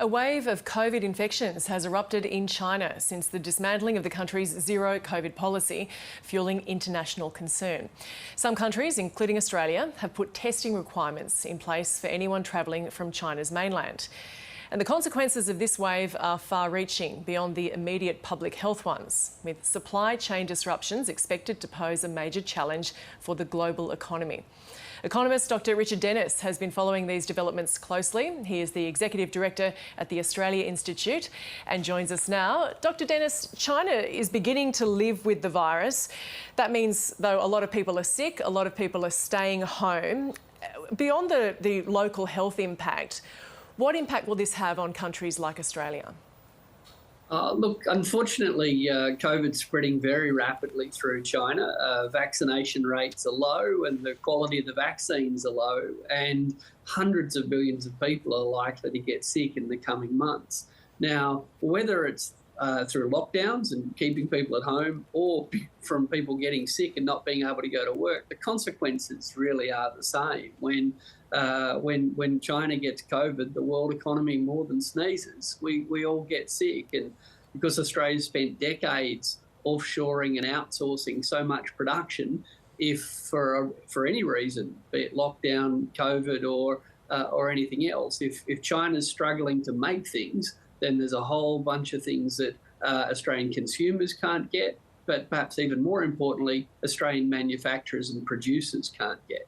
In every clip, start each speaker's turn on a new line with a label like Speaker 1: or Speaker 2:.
Speaker 1: A wave of COVID infections has erupted in China since the dismantling of the country's zero COVID policy, fueling international concern. Some countries, including Australia, have put testing requirements in place for anyone travelling from China's mainland. And the consequences of this wave are far-reaching beyond the immediate public health ones, with supply chain disruptions expected to pose a major challenge for the global economy. Economist Dr. Richard Denniss has been following these developments closely. He is the Executive Director at the Australia Institute and joins us now. Dr. Denniss, China is beginning to live with the virus. That means, though, a lot of people are sick, a lot of people are staying home. Beyond the local health impact, what impact will this have on countries like Australia?
Speaker 2: Look, unfortunately, COVID's spreading very rapidly through China. Vaccination rates are low and the quality of the vaccines are low, and hundreds of millions of people are likely to get sick in the coming months. Now, whether it's through lockdowns and keeping people at home or from people getting sick and not being able to go to work, the consequences really are the same. When China gets COVID, the world economy more than sneezes. We all get sick, and because Australia's spent decades offshoring and outsourcing so much production, if for any reason, be it lockdown, COVID, or anything else, if China's struggling to make things, then there's a whole bunch of things that Australian consumers can't get, but perhaps even more importantly, Australian manufacturers and producers can't get.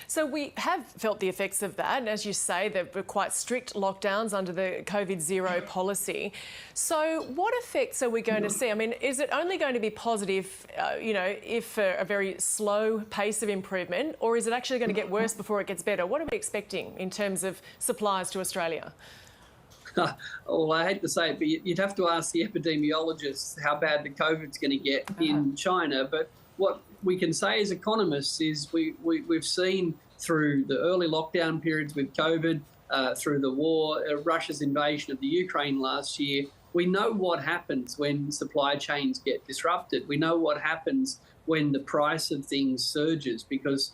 Speaker 1: So we have felt the effects of that, and as you say, there were quite strict lockdowns under the COVID zero policy. So what effects are we going to see? I mean, is it only going to be positive, if a very slow pace of improvement, or is it actually going to get worse before it gets better? What are we expecting in terms of supplies to Australia?
Speaker 2: Well, I hate to say it, but you'd have to ask the epidemiologists how bad the COVID's going to get in China. But what we can say as economists is we've seen through the early lockdown periods with COVID, through the war, Russia's invasion of the Ukraine last year, we know what happens when supply chains get disrupted. We know what happens when the price of things surges because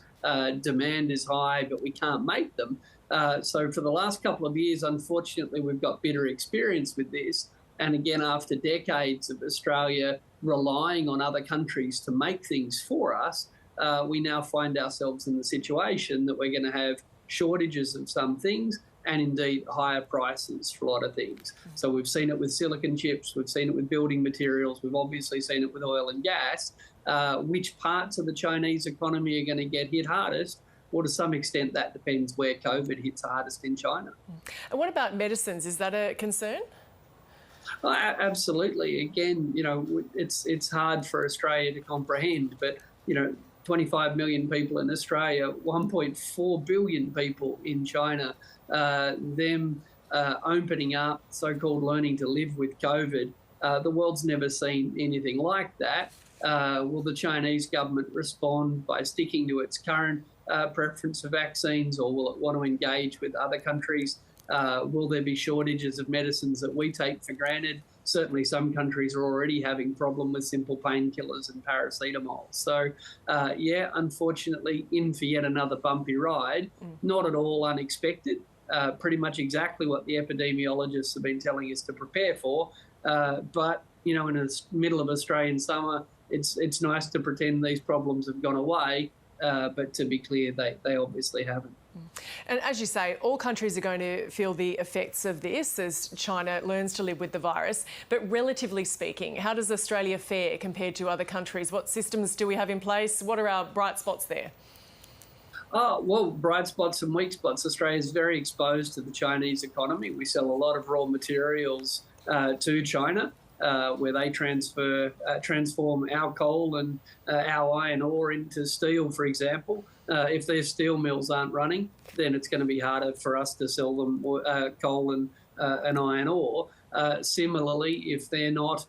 Speaker 2: demand is high, but we can't make them. So for the last couple of years, unfortunately, we've got bitter experience with this. And again, after decades of Australia relying on other countries to make things for us, we now find ourselves in the situation that we're going to have shortages of some things and indeed higher prices for a lot of things. So we've seen it with silicon chips, we've seen it with building materials, we've obviously seen it with oil and gas. Which parts of the Chinese economy are going to get hit hardest? Well, to some extent, that depends where COVID hits hardest in China.
Speaker 1: And what about medicines? Is that a concern?
Speaker 2: Absolutely. Again, it's hard for Australia to comprehend, but, 25 million people in Australia, 1.4 billion people in China, them opening up, so-called learning to live with COVID. The world's never seen anything like that. Will the Chinese government respond by sticking to its current preference for vaccines, or will it want to engage with other countries? Will there be shortages of medicines that we take for granted? Certainly some countries are already having problem with simple painkillers and paracetamol. So, unfortunately, in for yet another bumpy ride, not at all unexpected, pretty much exactly what the epidemiologists have been telling us to prepare for. But, in the middle of Australian summer, it's nice to pretend these problems have gone away. But to be clear, they obviously haven't.
Speaker 1: And as you say, all countries are going to feel the effects of this as China learns to live with the virus. But relatively speaking, how does Australia fare compared to other countries? What systems do we have in place? What are our bright spots there?
Speaker 2: Well, bright spots and weak spots. Australia is very exposed to the Chinese economy. We sell a lot of raw materials to China. Where they transform our coal and our iron ore into steel, for example. If their steel mills aren't running, then it's going to be harder for us to sell them coal and iron ore. Similarly, if they're not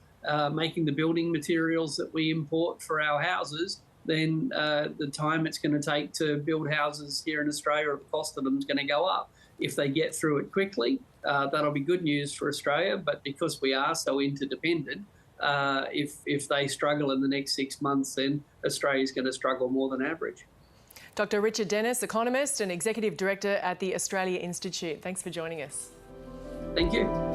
Speaker 2: making the building materials that we import for our houses, then the time it's going to take to build houses here in Australia, the cost of them is going to go up. If they get through it quickly, that'll be good news for Australia. But because we are so interdependent, if they struggle in the next 6 months, then Australia's going to struggle more than average.
Speaker 1: Dr. Richard Denniss, economist and Executive Director at the Australia Institute. Thanks for joining us.
Speaker 2: Thank you.